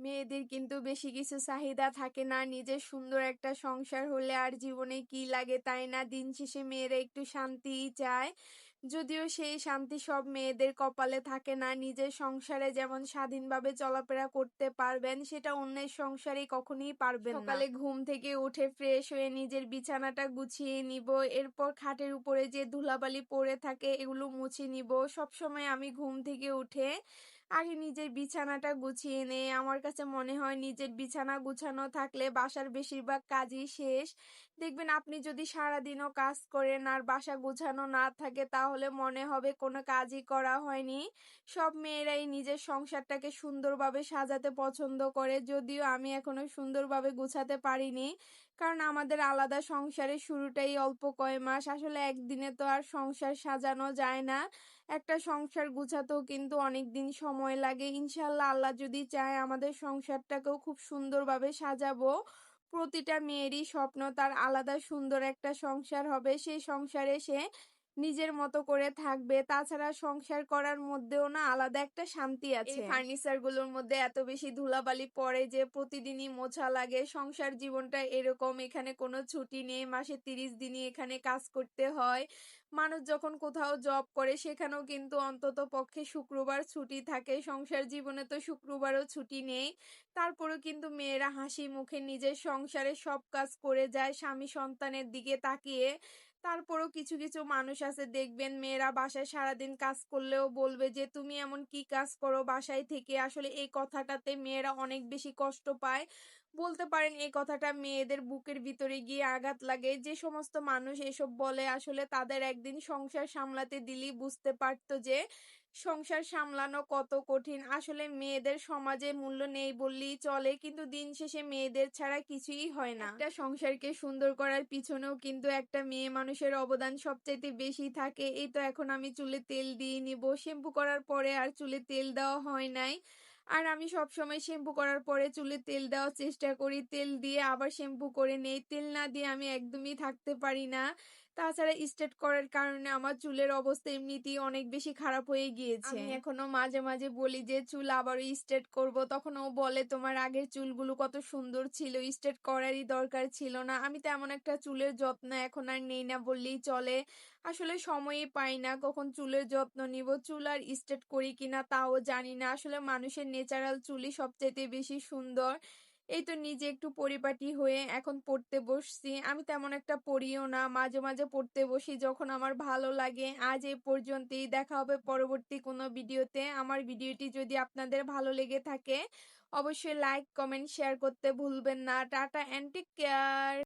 মেয়েদের কিন্তু বেশি কিছু চাহিদা থাকে না, নিজের সুন্দর একটা সংসার হলে আর জীবনে কি লাগে, তাই না? দিন শেষে মেয়েরা একটু শান্তিই চায়। যদিও সেই শান্তি সব মেয়েদের কপালে থাকে না। নিজের সংসারে যেমন স্বাধীনভাবে চলাফেরা করতে পারবেন, সেটা অন্যের সংসারে কখনোই পারবেন না। সকালে ঘুম থেকে উঠে ফ্রেশ হয়ে নিজের বিছানাটা গুছিয়ে নিব, এরপর খাটের উপরে যে ধুলাবালি পড়ে থাকে এগুলো মুছে নিব। সবসময় আমি ঘুম থেকে উঠে আগে নিজের বিছানাটা গুছিয়ে নেই। আমার কাছে মনে হয় নিজের বিছানা গুছানো থাকলে বাসার বেশিরভাগ কাজই শেষ। দেখবেন আপনি যদি সারাদিনও কাজ করেন আর বাসা গুছানো না থাকে তাহলে মনে হবে কোনো কাজই করা হয়নি। সব মেয়েরাই নিজের সংসারটাকে সুন্দরভাবে সাজাতে পছন্দ করে, যদিও আমি এখনো সুন্দরভাবে গুছাতে পারিনি। কারণ আমাদের আলাদা সংসারের শুরুটাই অল্প কয় মাস, আসলে একদিনে তো আর সংসার সাজানো যায় না। একটা সংসার গুছাতেও কিন্তু অনেক দিন সময় লাগে। ইনশাল্লাহ আল্লাহ যদি চায় আমাদের সংসারটাকেও খুব সুন্দরভাবে সাজাবো। প্রতিটা মেয়েরই স্বপ্ন তার আলাদা সুন্দর একটা সংসার হবে, সেই সংসারে সে নিজের মতো করে থাকবে। তাছাড়া সংসার করার মধ্যেও না আলাদা একটা শান্তি আছে। এই ফার্নিচার গুলোর মধ্যে এত বেশি ধুলাবালি পড়ে যে প্রতিদিনই মোছা লাগে। সংসার জীবনটা এরকম, এখানে কোনো ছুটি নেই, মাসে 30 দিনই এখানে কাজ করতে হয়। মানুষ যখন কোথাও জব করে সেখানেও কিন্তু অন্তত পক্ষে শুক্রবার ছুটি থাকে, সংসার জীবনে তো শুক্রবারও ছুটি নেই। তারপরেও কিন্তু মেয়েরা হাসি মুখে নিজের সংসারে সব কাজ করে যায় স্বামী সন্তানের দিকে তাকিয়ে। তারপরেও কিছু কিছু মানুষ আছে দেখবেন মেয়েরা বাসায় সারাদিন কাজ করলেও বলবে যে তুমি এমন কি কাজ করো বাসায় থেকে। আসলে এই কথাটাতে মেয়েরা অনেক বেশি কষ্ট পায়। বলতে পারেন এই কথাটা মেয়েদের বুকের ভিতরে গিয়ে আঘাত লাগে। যে সমস্ত মানুষ এসব বলে আসলে তাদের একদিন সংসার সামলাতে দিলেই বুঝতে পারতো যে সংসার সামলানো কত কঠিন। আসলে মেয়েদের সমাজে মূল্য নেই বললেই চলে, কিন্তু দিন শেষে মেয়েদের ছাড়া কিছুই হয় না। একটা সংসারকে সুন্দর করার পিছনেও কিন্তু একটা মেয়ে মানুষের অবদান সবচাইতে বেশি থাকে। এই তো এখন আমি চুলে তেল দিয়ে নিব, শ্যাম্পু করার পরে আর চুলে তেল দেওয়া হয় নাই। আর আমি সবসময় শ্যাম্পু করার পরে চুলে তেল দেওয়ার চেষ্টা করি, তেল দিয়ে আবার শ্যাম্পু করে নেই। তেল না দিয়ে আমি একদমই থাকতে পারি না। তাছাড়া স্ট্রেট করার কারণে আমার চুলের অবস্থা এমনিতেই অনেক বেশি খারাপ হয়ে গিয়েছে। আমি এখনো মাঝে মাঝে বলি যে চুল আবারও স্ট্রেট করব, তখন ও বলে তোমার আগের চুলগুলো কত সুন্দর ছিল, স্ট্রেট করারই দরকার ছিল না। আমি তেমন একটা চুলের যত্ন এখন আর নেই না বললেই চলে। আসলে সময়ই পাই না কখন চুলের যত্ন নিব, চুল আর স্ট্রেট করি কিনা তাও জানি না। আসলে মানুষের ন্যাচারাল চুলই সবচাইতে বেশি সুন্দর। এই তো নিজে একটু পরিপাটি হয়ে এখন পড়তে বসছি। আমি তেমন একটা পড়িও না, মাঝে মাঝে পড়তে বসি যখন আমার ভালো লাগে। আজ এই পর্যন্তই, দেখা হবে পরবর্তী কোনো ভিডিওতে। আমার ভিডিওটি যদি আপনাদের ভালো লেগে থাকে অবশ্যই লাইক কমেন্ট শেয়ার করতে ভুলবেন না। Tata and take care.